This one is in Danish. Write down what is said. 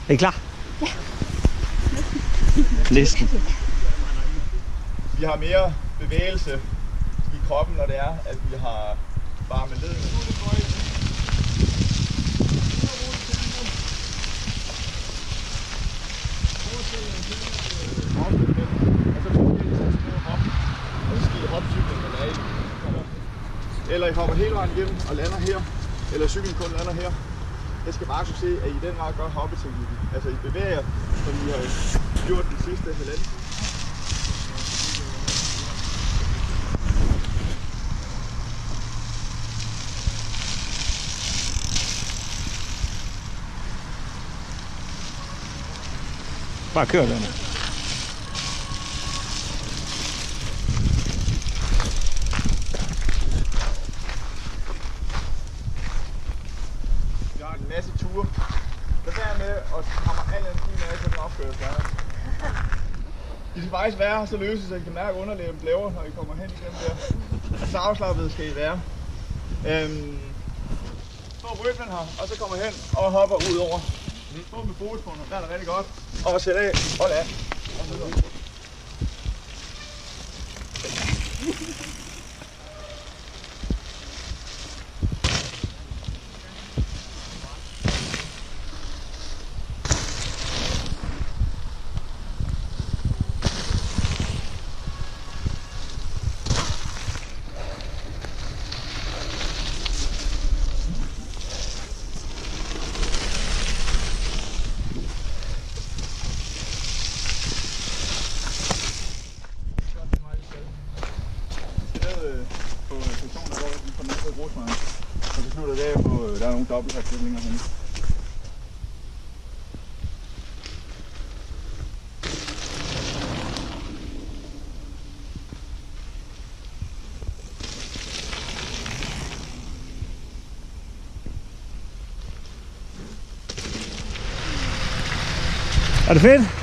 Er I klar? Ja. Listen. Vi har mere bevægelse i kroppen, når det er, at vi har varme ledene. Og så skal I hoppe cyklen eller af. Eller I hopper hele vejen igennem og lander her. Eller cyklen kun lander her. Jeg skal bare kunne se, at I den vej gør hoppeteknikken. Altså I bevæger jer, som I har gjort den sidste halvanden. Bare kør den. Vi har en masse ture. Lad være med at hamre al den fine af, så den opføres der. I skal faktisk være så løse, så I kan mærke underlæben blæver, når I kommer hen igennem der. Så afslappet skal I være. Så rytmen her, og så kommer hen og hopper ud over. Stå med fokus på den, der er det rigtig godt. Og sæt af, hold af. Og videre. På sektionen, der går vi på den anden grusvejen. Og så slutter det af på, der er nogle dobbelthakslænger henne. Er det fedt?